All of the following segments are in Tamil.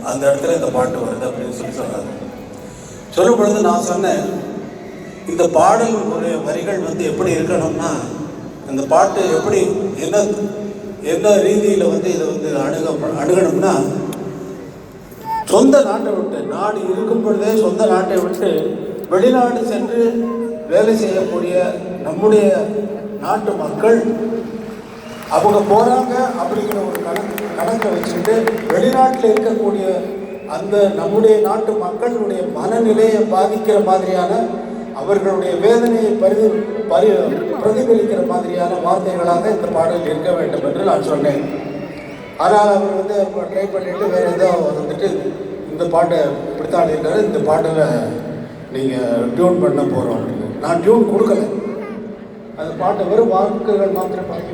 அந்த இடத்துல இந்த பாட்டு வருது அப்படின்னு சொன்னாங்க. சொல்லும் பொழுது நான் சொன்னேன், இந்த பாடலுடைய வரிகள் வந்து எப்படி இருக்கணும்னா, இந்த பாட்டு எப்படி என்ன ரீதியில் வந்து இதை வந்து அணுகணும்னா, சொந்த நாட்டை விட்டு, நாடு இருக்கும் பொழுதே சொந்த நாட்டை விட்டு வெளிநாடு சென்று வேலை செய்யக்கூடிய நம்முடைய நாட்டு மக்கள் அவங்க போகிறாங்க அப்படிங்கிற ஒரு கணக்கை வச்சுட்டு வெளிநாட்டில் இருக்கக்கூடிய அந்த நம்முடைய நாட்டு மக்களுடைய மனநிலையை பாதிக்கிற மாதிரியான, அவர்களுடைய வேதனையை பிரதிபலிக்கிற மாதிரியான வார்த்தைகளாக இந்த பாடல் இருக்க வேண்டும் என்று நான் சொன்னேன். ஆனால் அவர் வந்து ட்ரை பண்ணிவிட்டு வேறு ஏதோ வந்துட்டு இந்த பாட்டை இப்படித்தான் இருக்காரு, இந்த பாட்டில் நீங்கள் டியூன் பண்ண போகிறோம் அப்படின்னு. நான் டியூன் கொடுக்கல, அந்த பாட்டை வெறும் வாக்குகள் மாத்திரம் பாடி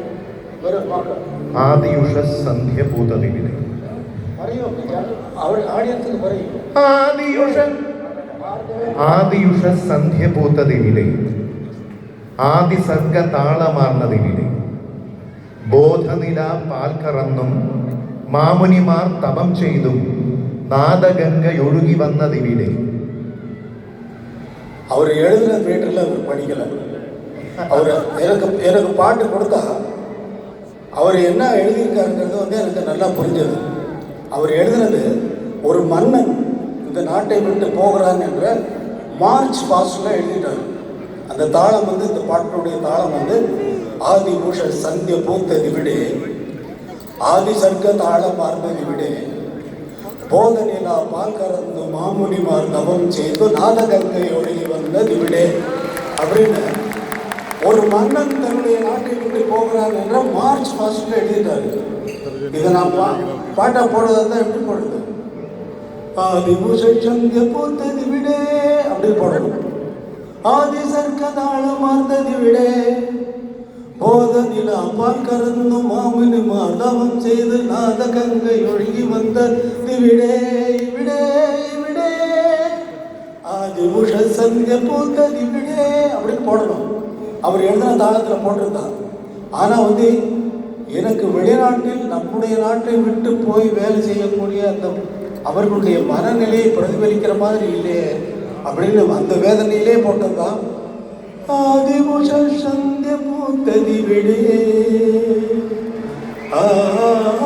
வெறும் வாக்கு. ஆதியுஷ சந்திய பூததிவினை வரையும் அவள் ஆடியன்ஸுக்கு வரையும் ആദിയുഷ സന്ധ്യ പൂത്തതിവിടെ, ആദിസർഗ താളമാർന്നതിവിടെ, ബോധനില പാൽക്കറന്നും മാമുനിമാർ തപം ചെയ്തും നാദഗംഗയൊഴുകി വന്നതിവിടെ. அவர் எழுதுன தியேட்டரில் அவர் படிக்கலை. அவர் எனக்கு பாட்டு கொடுத்தா அவர் என்ன எழுதியிருக்காருங்கிறது வந்து எனக்கு நல்லா புரிஞ்சது. அவர் எழுதுனது ஒரு மன்னன் இந்த நாட்டை விட்டு போகிறான் என்ற மார்ச் பாஸ்டில் எழுதிட்டார். அந்த தாளம் வந்து, இந்த பாட்டினுடைய தாளம் வந்து ஆதி பூஷ சந்திய பூத்ததி விடே, ஆதி சர்க்க தாளம் மார்ந்ததி விடே, போதனிலா பால்கறந்து மாமுனிமார் தவம் செய்து நாதகங்கை ஒழுகி வந்தது விடே அப்படின்னு ஒரு மன்னன் தன்னுடைய நாட்டை விட்டு போகிறான் என்ற மார்ச் பாஸ்டில் எழுதிட்டார். இதை நான் பாட்டா போடுறதா இருந்தால் எப்படி போடுறது? ஆதி பூஷ சந்திய பூத்ததி விடே அப்படி போடணும். ஆதி சர்க்க தாளம் மார்ந்ததி விடே, போத நிலா பால்கறந்து மாமுனிமார் தவம் செய்து நாதகங்கை ஒழுகி வந்தது விடே விடே விடே, ஆதி பூஷ சந்திய பூத்ததி விடே அப்படின்னு போடணும். அவர் எழுதின தாளத்தில் போட்டிருந்தார். ஆனால் வந்து எனக்கு வெளிநாட்டில் நம்முடைய நாட்டை விட்டு போய் வேலை செய்யக்கூடிய அந்த அவர்களுடைய மனநிலையை பிரதிபலிக்கிற மாதிரி இல்லையே அப்படின்னு அந்த வேதனையிலே போட்டதுதான். ஆதிபுஷ சந்திய பூத்ததி விடே,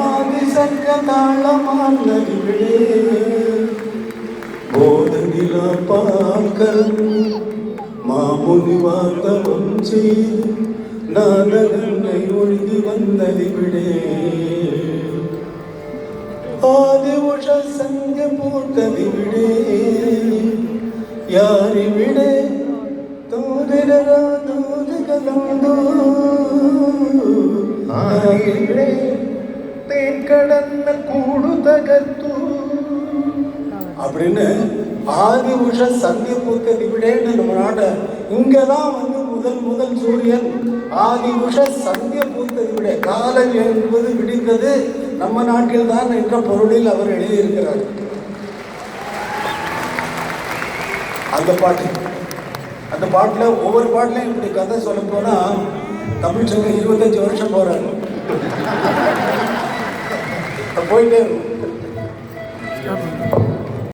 ஆதி சர்க்க தாளமார்ந்ததி விடே, போதனில பால்கறந்து மாமுனிமார் தவம் செய்து நாதகங்கை ஒழுகி வந்ததி விடே, ஆதி உஷ சந்திய பூத்ததி விடே, யாரி விடே தூதிரா தூதிகலந்தோ, ആരി വിടേ തേൻ കടന്ന കൂടു തകർത്തു அப்படின்னு ஆதி உஷ சந்திய பூத்ததி விடேன்னு நம்ம நாட்டை இங்கே தான் வந்து முதல் சூரியன் ஆதி உஷ சந்திய பூத்ததி விடே, காலம் என்பது விடிந்தது நம்ம நாட்டில் தான் என்ற பொருளில் அவர் எழுதியிருக்கிறார். அந்த பாட்டில் ஒவ்வொரு பாட்டிலையும் இப்படி கதை சொல்ல போனால் தமிழ் சங்கம் 25 வருஷம் போகிறாங்க, போயிட்டே இருக்கும்.